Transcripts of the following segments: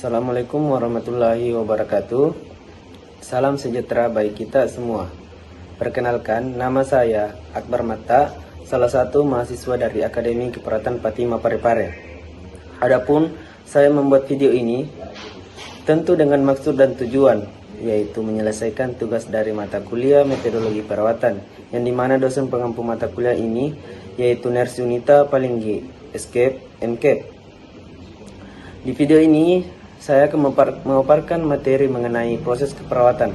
Assalamualaikum warahmatullahi wabarakatuh. Salam sejahtera bagi kita semua. Perkenalkan, nama saya Akbar Mata, salah satu mahasiswa dari Akademi Keperawatan Fatima Parepare. Adapun saya membuat video ini tentu dengan maksud dan tujuan, yaitu menyelesaikan tugas dari mata kuliah metodologi perawatan, yang dimana dosen pengampu mata kuliah ini yaitu Nurse Yunita Palinggi, Escape MCAP. Di video ini saya akan memaparkan materi mengenai proses keperawatan.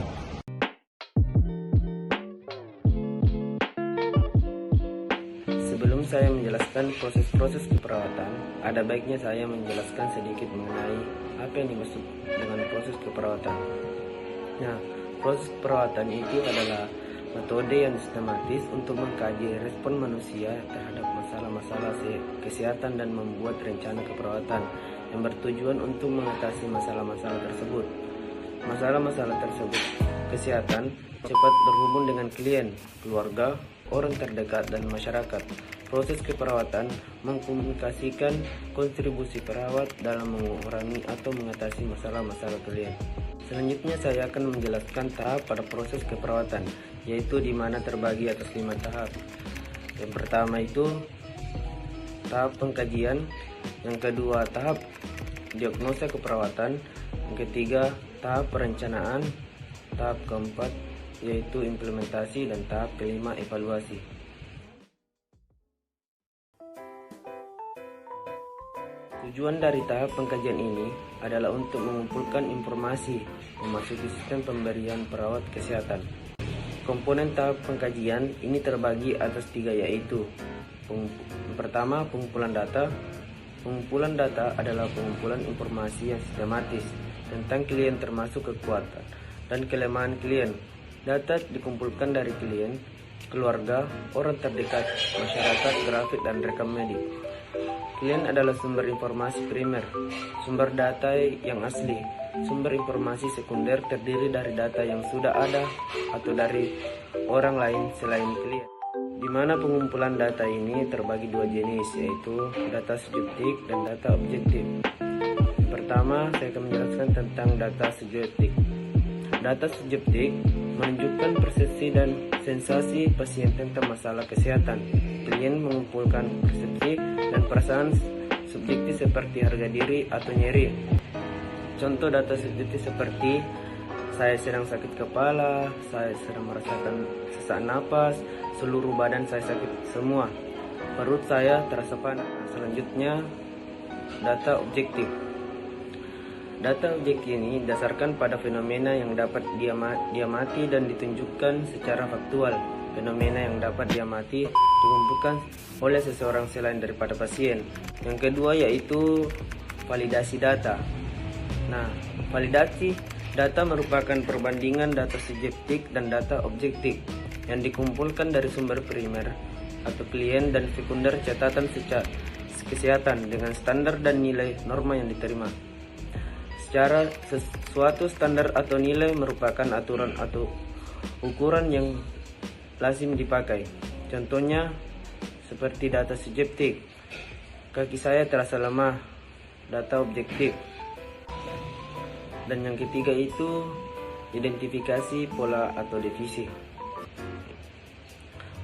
Sebelum saya menjelaskan proses-proses keperawatan, ada baiknya saya menjelaskan sedikit mengenai apa yang dimaksud dengan proses keperawatan. Nah, proses keperawatan itu adalah metode yang sistematis untuk mengkaji respon manusia terhadap masalah-masalah kesehatan dan membuat rencana keperawatan yang bertujuan untuk mengatasi masalah-masalah tersebut. Masalah-masalah tersebut kesehatan cepat berhubung dengan klien, keluarga, orang terdekat, dan masyarakat. Proses keperawatan mengkomunikasikan kontribusi perawat dalam mengurangi atau mengatasi masalah-masalah klien. Selanjutnya saya akan menjelaskan tahap pada proses keperawatan, yaitu di mana terbagi atas 5 tahap. Yang pertama itu tahap pengkajian, yang kedua tahap diagnosa keperawatan, yang ketiga tahap perencanaan, tahap keempat yaitu implementasi, dan tahap kelima evaluasi. Tujuan dari tahap pengkajian ini adalah untuk mengumpulkan informasi memasuki sistem pemberian perawat kesehatan. Komponen tahap pengkajian ini terbagi atas 3, yaitu pertama, pengumpulan data. Pengumpulan data adalah pengumpulan informasi yang sistematis tentang klien, termasuk kekuatan dan kelemahan klien. Data dikumpulkan dari klien, keluarga, orang terdekat, masyarakat, grafik, dan rekam medik. Klien adalah sumber informasi primer, sumber data yang asli. Sumber informasi sekunder terdiri dari data yang sudah ada atau dari orang lain selain klien. Di mana pengumpulan data ini terbagi 2 jenis, yaitu data subjektif dan data objektif. Pertama, saya akan menjelaskan tentang data subjektif. Data subjektif menunjukkan persepsi dan sensasi pasien tentang masalah kesehatan. Klien mengumpulkan persepsi dan perasaan subjektif seperti harga diri atau nyeri. Contoh data subjektif seperti saya sedang sakit kepala, saya sedang merasakan sesak napas, seluruh badan saya sakit semua, perut saya terasa panas. Selanjutnya, data objektif. Data objektif ini didasarkan pada fenomena yang dapat diamati dan ditunjukkan secara faktual. Fenomena yang dapat diamati dikumpulkan oleh seseorang selain daripada pasien. Yang kedua yaitu validasi data. Nah, validasi data merupakan perbandingan data subjektif dan data objektif yang dikumpulkan dari sumber primer atau klien dan sekunder catatan secara kesehatan dengan standar dan nilai norma yang diterima. Secara suatu standar atau nilai merupakan aturan atau ukuran yang lazim dipakai. Contohnya seperti data subjektif, kaki saya terasa lemah, data objektif. Dan yang ketiga itu identifikasi pola atau divisi.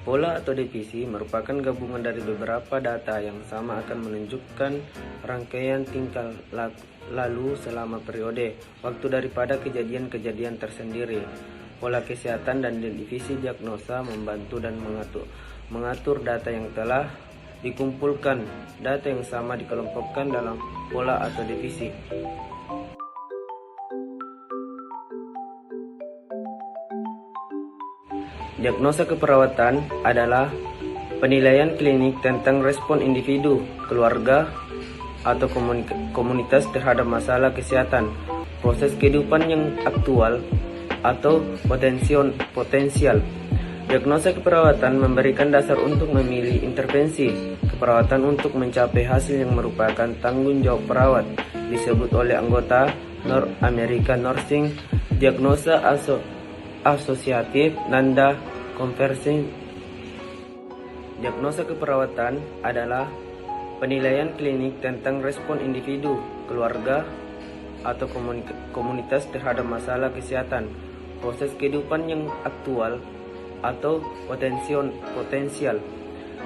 Pola atau divisi merupakan gabungan dari beberapa data yang sama akan menunjukkan rangkaian tingkah lalu selama periode waktu daripada kejadian-kejadian tersendiri. Pola kesehatan dan divisi diagnosa membantu dan mengatur data yang telah dikumpulkan. Data yang sama dikelompokkan dalam pola atau divisi. Diagnosa keperawatan adalah penilaian klinik tentang respon individu, keluarga, atau komunitas terhadap masalah kesehatan, proses kehidupan yang aktual atau potensial. Diagnosa keperawatan memberikan dasar untuk memilih intervensi keperawatan untuk mencapai hasil yang merupakan tanggung jawab perawat. Disebut oleh anggota American Nursing Diagnosa Asosiatif Nanda Conversion. Diagnosa keperawatan adalah penilaian klinik tentang respon individu, keluarga, atau komunitas terhadap masalah kesehatan, proses kehidupan yang aktual atau potensial.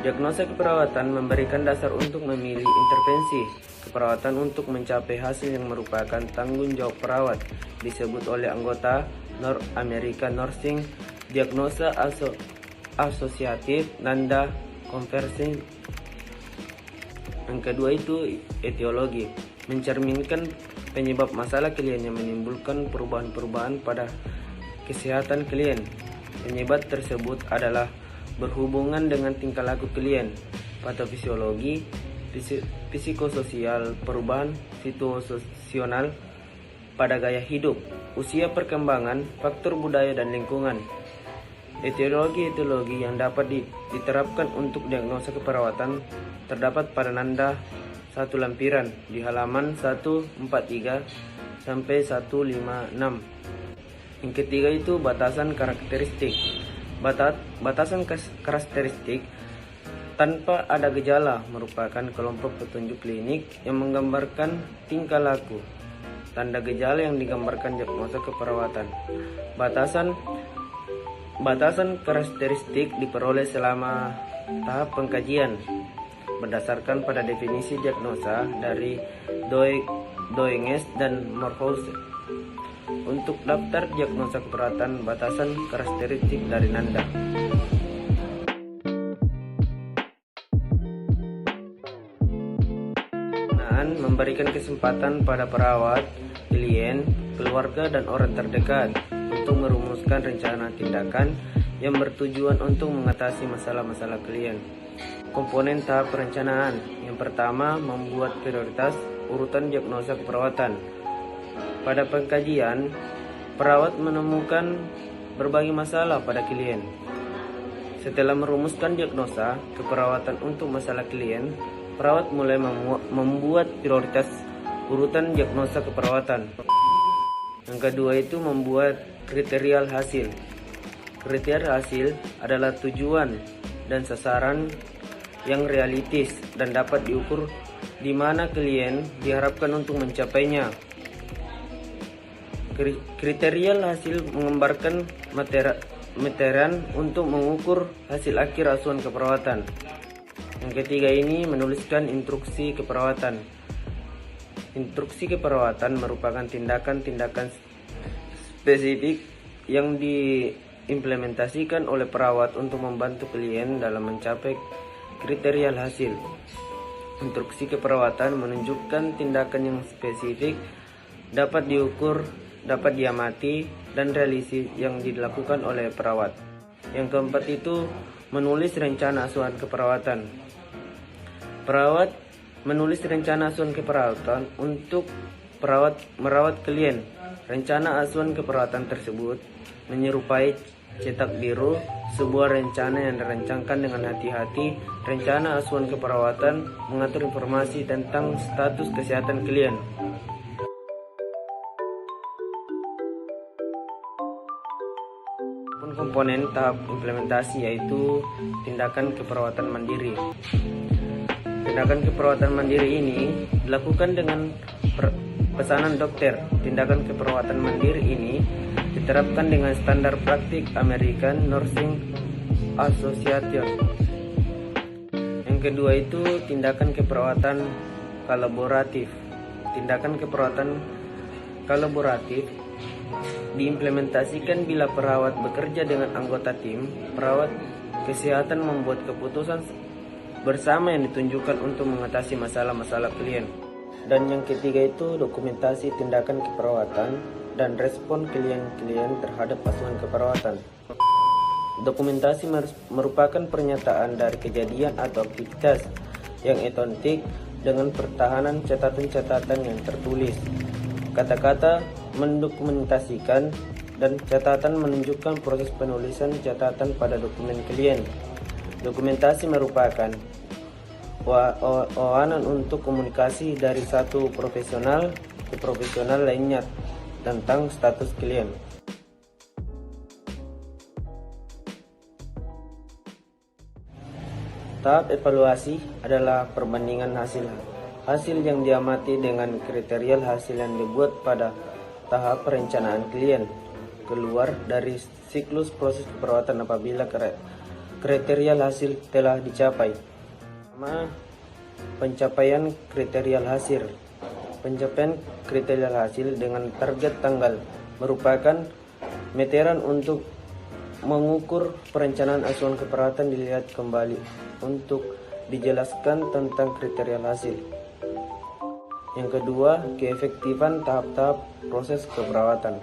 Diagnosa keperawatan memberikan dasar untuk memilih intervensi keperawatan untuk mencapai hasil yang merupakan tanggung jawab perawat, disebut oleh anggota American Nursing Diagnosa Asosiatif Nanda Conference. Yang kedua itu etiologi, mencerminkan penyebab masalah klien yang menimbulkan perubahan-perubahan pada kesehatan klien. Penyebab tersebut adalah berhubungan dengan tingkah laku klien, patofisiologi, psikososial, perubahan situasional pada gaya hidup, usia perkembangan, faktor budaya dan lingkungan. Etiologi yang dapat diterapkan untuk diagnosa keperawatan terdapat pada Nanda 1 lampiran di halaman 143 sampai 156. Yang ketiga itu batasan karakteristik. Batasan karakteristik tanpa ada gejala merupakan kelompok petunjuk klinik yang menggambarkan tingkah laku. Tanda gejala yang digambarkan diagnosa keperawatan. Batasan karakteristik diperoleh selama tahap pengkajian berdasarkan pada definisi diagnosa dari Doenges dan Morphose. Untuk daftar diagnosa keperawatan, batasan karakteristik dari Nanda. Memberikan kesempatan pada perawat, klien, keluarga, dan orang terdekat untuk merumuskan rencana tindakan yang bertujuan untuk mengatasi masalah-masalah klien. Komponen tahap perencanaan. Yang pertama, membuat prioritas urutan diagnosa keperawatan. Pada pengkajian, perawat menemukan berbagai masalah pada klien. Setelah merumuskan diagnosa keperawatan untuk masalah klien, perawat mulai membuat prioritas urutan diagnosa keperawatan. Yang kedua itu membuat kriteria hasil. Kriteria hasil adalah tujuan dan sasaran yang realistis dan dapat diukur di mana klien diharapkan untuk mencapainya. Kriteria hasil menggambarkan materian untuk mengukur hasil akhir asuhan keperawatan. Yang ketiga ini menuliskan instruksi keperawatan. Instruksi keperawatan merupakan tindakan-tindakan spesifik yang diimplementasikan oleh perawat untuk membantu klien dalam mencapai kriteria hasil. Instruksi keperawatan menunjukkan tindakan yang spesifik, dapat diukur, dapat diamati, dan realistis yang dilakukan oleh perawat. Yang keempat itu menulis rencana asuhan keperawatan. Perawat menulis rencana asuhan keperawatan untuk merawat klien. Rencana asuhan keperawatan tersebut menyerupai cetak biru, sebuah rencana yang dirancangkan dengan hati-hati. Rencana asuhan keperawatan mengatur informasi tentang status kesehatan klien. Komponen tahap implementasi yaitu tindakan keperawatan mandiri. Tindakan keperawatan mandiri ini dilakukan dengan pesanan dokter. Tindakan keperawatan mandiri ini diterapkan dengan standar praktik American Nursing Association. Yang kedua itu tindakan keperawatan kolaboratif. Tindakan keperawatan kolaboratif diimplementasikan bila perawat bekerja dengan anggota tim. Perawat kesehatan membuat keputusan bersama yang ditunjukkan untuk mengatasi masalah-masalah klien. Dan yang ketiga itu dokumentasi tindakan keperawatan dan respon klien-klien terhadap asuhan keperawatan. Dokumentasi merupakan pernyataan dari kejadian atau aktivitas yang otentik dengan pertahanan catatan-catatan yang tertulis. Kata-kata mendokumentasikan dan catatan menunjukkan proses penulisan catatan pada dokumen klien. Dokumentasi merupakan wawanan untuk komunikasi dari satu profesional ke profesional lainnya tentang status klien. Tahap evaluasi adalah perbandingan hasil Hasil yang diamati dengan kriteria hasil yang dibuat pada tahap perencanaan klien keluar dari siklus proses keperawatan apabila kriteria hasil telah dicapai. Pertama, pencapaian kriteria hasil. Pencapaian kriteria hasil dengan target tanggal merupakan meteran untuk mengukur perencanaan asuhan keperawatan. Dilihat kembali untuk dijelaskan tentang kriteria hasil. Yang kedua, keefektifan tahap-tahap proses keperawatan.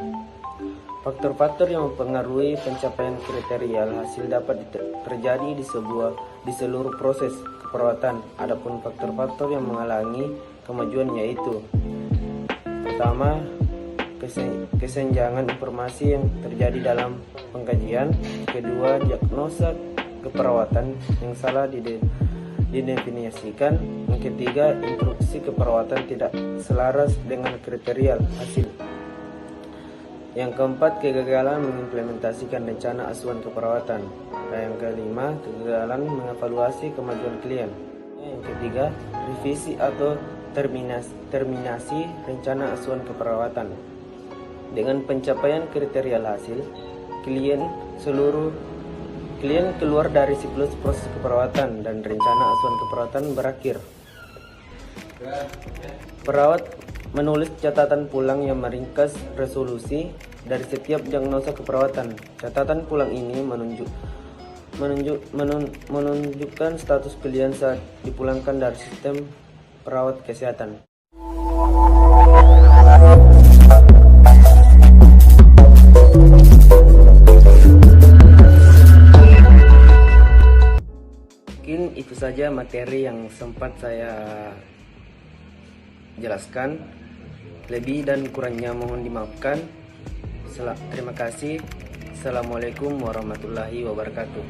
Faktor-faktor yang mempengaruhi pencapaian kriteria hasil dapat terjadi di seluruh proses keperawatan. Adapun faktor-faktor yang menghalangi kemajuan yaitu: pertama, kesenjangan informasi yang terjadi dalam pengkajian. Kedua, diagnosa keperawatan yang salah didefinisikan. Yang ketiga, instruksi keperawatan tidak selaras dengan kriteria hasil. Yang keempat, kegagalan mengimplementasikan rencana asuhan keperawatan. Dan yang kelima, kegagalan mengevaluasi kemajuan klien. Yang ketiga, revisi atau terminasi rencana asuhan keperawatan. Dengan pencapaian kriteria hasil, klien keluar dari siklus proses keperawatan dan rencana asuhan keperawatan berakhir. Perawat menulis catatan pulang yang meringkas resolusi dari setiap diagnosa keperawatan. Catatan pulang ini menunjukkan status klien saat dipulangkan dari sistem perawat kesehatan. Mungkin itu saja materi yang sempat saya jelaskan. Lebih dan kurangnya mohon dimaafkan. Terima kasih. Assalamualaikum warahmatullahi wabarakatuh.